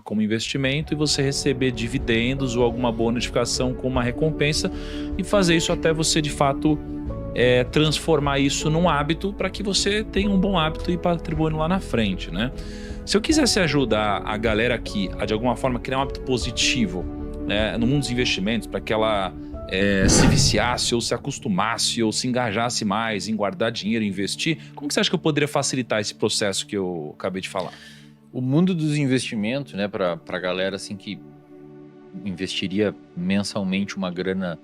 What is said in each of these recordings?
como investimento e você receber dividendos ou alguma boa notificação com uma recompensa e fazer isso até você de fato transformar isso num hábito para que você tenha um bom hábito e ir patrimônio lá na frente, né? Se eu quisesse ajudar a galera aqui a de alguma forma criar um hábito positivo, né, no mundo dos investimentos, para que ela se viciasse ou se acostumasse ou se engajasse mais em guardar dinheiro e investir, como que você acha que eu poderia facilitar esse processo que eu acabei de falar? O mundo dos investimentos, né, para a galera assim que investiria mensalmente uma grana,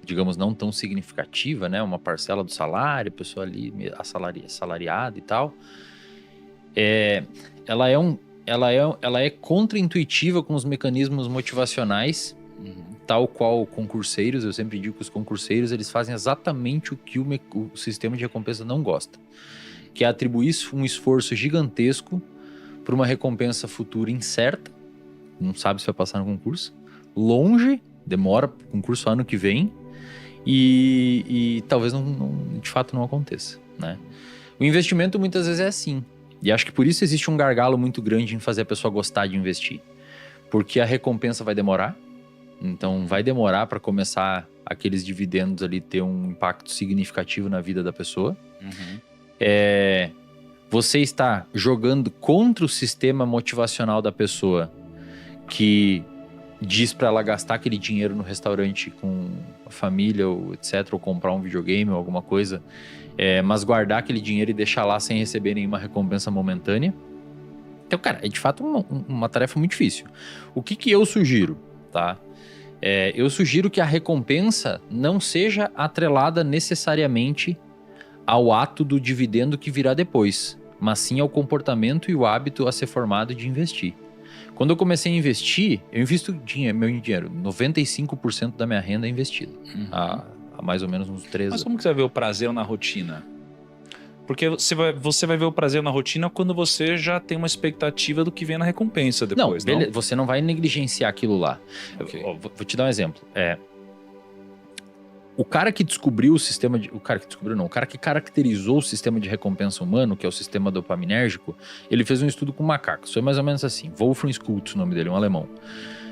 digamos, não tão significativa, né, uma parcela do salário, pessoa ali assalariada e tal, ela é contra-intuitiva com os mecanismos motivacionais, tal qual concurseiros. Eu sempre digo que os concurseiros, eles fazem exatamente o que o sistema de recompensa não gosta, que é atribuir um esforço gigantesco para uma recompensa futura incerta, não sabe se vai passar no concurso, longe, demora, concurso ano que vem, e talvez de fato não aconteça, né? O investimento muitas vezes é assim, e acho que por isso existe um gargalo muito grande em fazer a pessoa gostar de investir, porque a recompensa vai demorar. Então vai demorar para começar aqueles dividendos ali ter um impacto significativo na vida da pessoa. Você está jogando contra o sistema motivacional da pessoa, que diz para ela gastar aquele dinheiro no restaurante com a família, ou etc., ou comprar um videogame ou alguma coisa, mas guardar aquele dinheiro e deixar lá sem receber nenhuma recompensa momentânea. Então, cara, é de fato uma tarefa muito difícil. O que eu sugiro, tá? Eu sugiro que a recompensa não seja atrelada necessariamente ao ato do dividendo que virá depois, mas sim ao comportamento e o hábito a ser formado de investir. Quando eu comecei a investir, eu invisto meu dinheiro, 95% da minha renda é investido, há mais ou menos uns 3 anos. Mas como que você vai ver o prazer na rotina? Porque você vai ver o prazer na rotina quando você já tem uma expectativa do que vem na recompensa depois, não? Beleza, você não vai negligenciar aquilo lá. Okay. Vou te dar um exemplo. O cara que descobriu o sistema de... O cara que caracterizou o sistema de recompensa humano, que é o sistema dopaminérgico, ele fez um estudo com macacos. Foi mais ou menos assim. Wolfram Schultz, o nome dele, um alemão.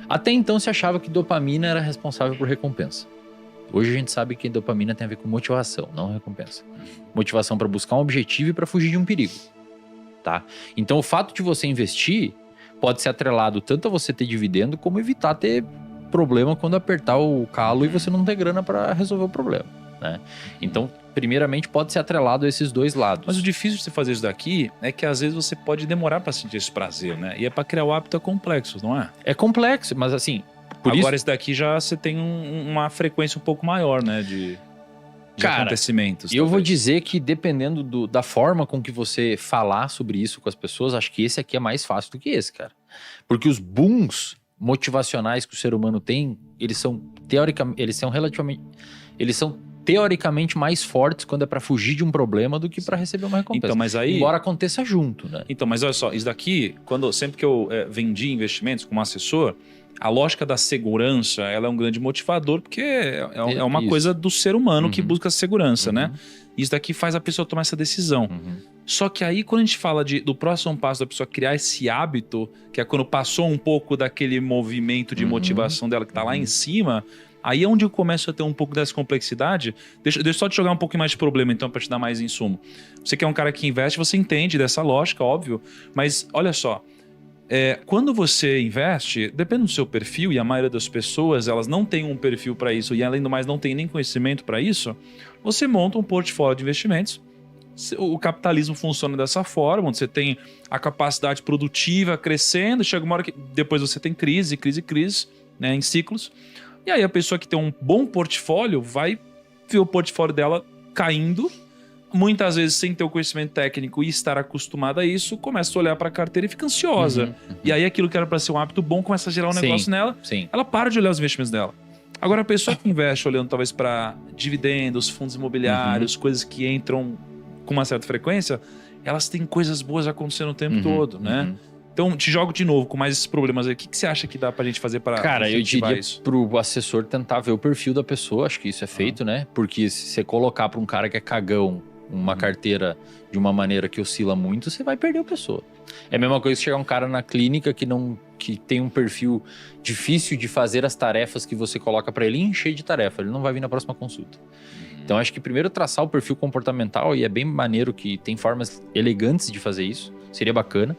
Até então se achava que dopamina era responsável por recompensa. Hoje a gente sabe que dopamina tem a ver com motivação, não recompensa. Motivação para buscar um objetivo e para fugir de um perigo, tá? Então o fato de você investir pode ser atrelado tanto a você ter dividendo, como evitar ter problema quando apertar o calo e você não ter grana para resolver o problema, né? Então, primeiramente, pode ser atrelado a esses dois lados. Mas o difícil de você fazer isso daqui é que às vezes você pode demorar para sentir esse prazer, né? E para criar o hábito é complexo, não é? É complexo, mas assim... Agora esse daqui já você tem uma frequência um pouco maior, né, de acontecimentos. Eu vou dizer que dependendo da forma com que você falar sobre isso com as pessoas, acho que esse aqui é mais fácil do que esse, cara. Porque os booms motivacionais que o ser humano tem, eles são teoricamente mais fortes quando é para fugir de um problema do que para receber uma recompensa. Então, mas aí... Embora aconteça junto, né? Então, mas olha só, isso daqui, sempre que eu vendi investimentos como assessor, a lógica da segurança, ela é um grande motivador, porque é uma coisa do ser humano que busca segurança, né? Isso daqui faz a pessoa tomar essa decisão. Só que aí, quando a gente fala do próximo passo da pessoa criar esse hábito, que é quando passou um pouco daquele movimento de motivação dela que tá lá em cima, aí é onde eu começo a ter um pouco dessa complexidade. Deixa eu só te jogar um pouquinho mais de problema, então, para te dar mais insumo. Você que é um cara que investe, você entende dessa lógica, óbvio, mas olha só, quando você investe, depende do seu perfil, e a maioria das pessoas, elas não tem um perfil para isso, e além do mais não tem nem conhecimento para isso, você monta um portfólio de investimentos. O capitalismo funciona dessa forma, onde você tem a capacidade produtiva crescendo, chega uma hora que depois você tem crise, né, em ciclos, e aí a pessoa que tem um bom portfólio vai ver o portfólio dela caindo, muitas vezes sem ter o conhecimento técnico e estar acostumada a isso, começa a olhar para a carteira e fica ansiosa. E aí aquilo que era para ser um hábito bom começa a gerar um negócio nela, ela para de olhar os investimentos dela. Agora a pessoa que investe olhando talvez para dividendos, fundos imobiliários, coisas que entram com uma certa frequência, elas têm coisas boas acontecendo o tempo todo, né? Então, te jogo de novo com mais esses problemas aí. O que você acha que dá pra gente fazer para Cara, eu diria pro assessor tentar ver o perfil da pessoa, acho que isso é feito, né? Porque se você colocar pra um cara que é cagão uma carteira de uma maneira que oscila muito, você vai perder a pessoa. É a mesma coisa que chegar um cara na clínica que que tem um perfil difícil de fazer as tarefas que você coloca para ele e encher de tarefa. Ele não vai vir na próxima consulta. Então, acho que primeiro traçar o perfil comportamental, e é bem maneiro que tem formas elegantes de fazer isso, seria bacana.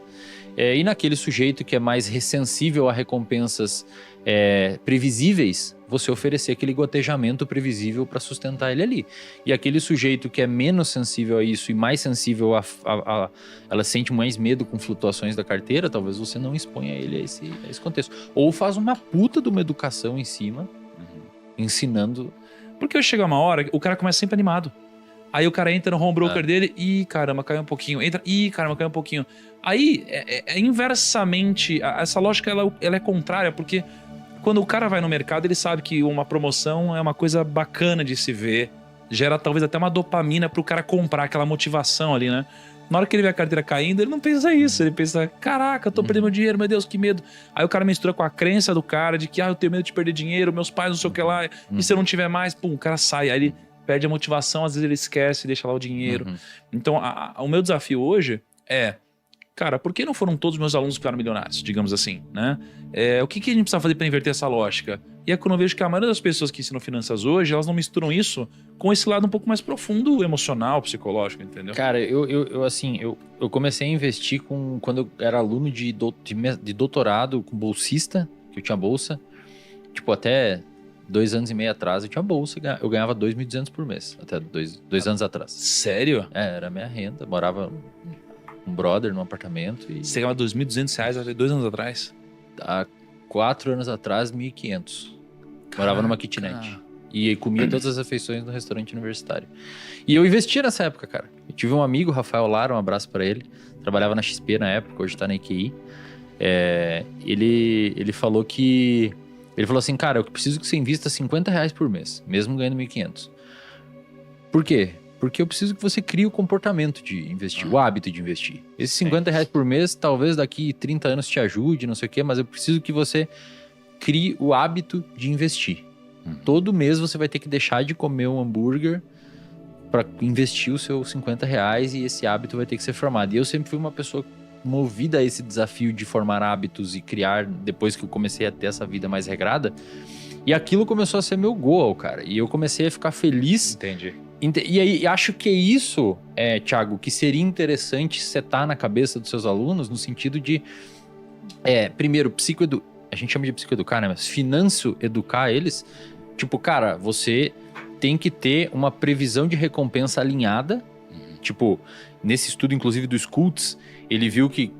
E naquele sujeito que é mais ressensível a recompensas previsíveis, você oferecer aquele gotejamento previsível para sustentar ele ali. E aquele sujeito que é menos sensível a isso e mais sensível ela sente mais medo com flutuações da carteira, talvez você não exponha ele a esse contexto. Ou faz uma puta de uma educação em cima, ensinando. Porque chega uma hora, o cara começa sempre animado. Aí o cara entra no home broker dele, ih, caramba, caiu um pouquinho. Entra, ih, caramba, caiu um pouquinho. Aí, inversamente, essa lógica ela é contrária, porque quando o cara vai no mercado, ele sabe que uma promoção é uma coisa bacana de se ver. Gera talvez até uma dopamina pro cara comprar, aquela motivação ali, né? Na hora que ele vê a carteira caindo, ele não pensa isso. Ele pensa, caraca, eu tô perdendo meu dinheiro, meu Deus, que medo. Aí o cara mistura com a crença do cara de que, eu tenho medo de perder dinheiro, meus pais não sei o que lá, e se eu não tiver mais, pum, o cara sai. Aí ele perde a motivação, às vezes ele esquece, deixa lá o dinheiro. Então, o meu desafio hoje é, cara, por que não foram todos os meus alunos que ficaram milionários, digamos assim, né? O que a gente precisa fazer para inverter essa lógica? E é quando eu vejo que a maioria das pessoas que ensinam finanças hoje, elas não misturam isso com esse lado um pouco mais profundo, emocional, psicológico, entendeu? Cara, eu comecei a investir quando eu era aluno de doutorado com bolsista, que eu tinha bolsa, tipo, até 2 anos e meio atrás eu tinha bolsa, eu ganhava 2.200 por mês, até dois anos atrás. Sério? Era a minha renda, morava um brother num apartamento e... Você ganhava R$2.200 até 2 anos atrás? Há 4 anos atrás, 1.500. Morava numa kitnet. E comia todas as refeições no restaurante universitário. E eu investia nessa época, cara. Eu tive um amigo, Rafael Lara, um abraço pra ele. Trabalhava na XP na época, hoje tá na EQI. Ele falou que... Ele falou assim, cara, eu preciso que você invista R$50 por mês, mesmo ganhando 1.500. Por quê? Porque eu preciso que você crie o comportamento de investir, o hábito de investir. Esses R$50 por mês, talvez daqui 30 anos te ajude, não sei o quê, mas eu preciso que você crie o hábito de investir. Todo mês você vai ter que deixar de comer um hambúrguer para investir os seus R$50 e esse hábito vai ter que ser formado. E eu sempre fui uma pessoa movida a esse desafio de formar hábitos e criar, depois que eu comecei a ter essa vida mais regrada. E aquilo começou a ser meu goal, cara. E eu comecei a ficar feliz. Entendi. E aí, acho que é isso, Thiago, que seria interessante setar na cabeça dos seus alunos, no sentido de, primeiro, a gente chama de psicoeducar, né? Mas finanço-educar eles. Tipo, cara, você tem que ter uma previsão de recompensa alinhada. Tipo, nesse estudo, inclusive, do Schultz, ele viu que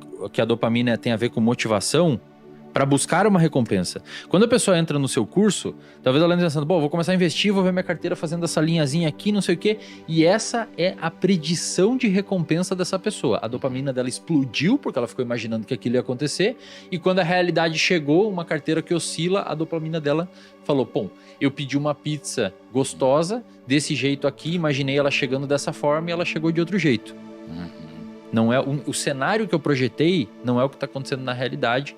a dopamina tem a ver com motivação para buscar uma recompensa. Quando a pessoa entra no seu curso, talvez ela ande pensando, vou começar a investir, vou ver minha carteira fazendo essa linhazinha aqui, não sei o quê. E essa é a predição de recompensa dessa pessoa. A dopamina dela explodiu porque ela ficou imaginando que aquilo ia acontecer. E quando a realidade chegou, uma carteira que oscila, a dopamina dela falou, eu pedi uma pizza gostosa, desse jeito aqui, imaginei ela chegando dessa forma e ela chegou de outro jeito. Não é o cenário que eu projetei não é o que está acontecendo na realidade.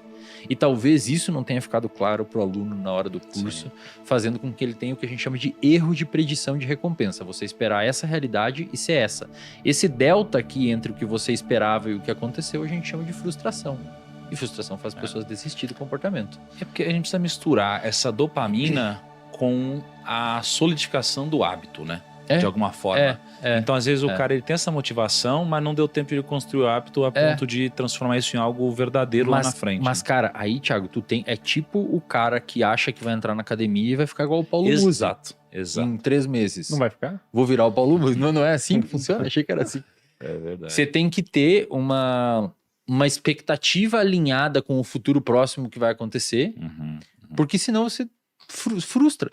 E talvez isso não tenha ficado claro para o aluno na hora do curso, fazendo com que ele tenha o que a gente chama de erro de predição de recompensa. Você esperar essa realidade e ser essa. Esse delta aqui entre o que você esperava e o que aconteceu, a gente chama de frustração. E frustração faz pessoas desistir do comportamento. É porque a gente precisa misturar essa dopamina com a solidificação do hábito, né? De alguma forma. Então, às vezes, o cara ele tem essa motivação, mas não deu tempo de construir o hábito a ponto de transformar isso em algo verdadeiro lá na frente. Mas, cara, aí, Thiago, é tipo o cara que acha que vai entrar na academia e vai ficar igual o Paulo Musi. Exato. Em 3 meses. Não vai ficar? Vou virar o Paulo Musi. Não é assim que funciona? Achei que era assim. É verdade. Você tem que ter uma expectativa alinhada com o futuro próximo que vai acontecer, porque senão você frustra.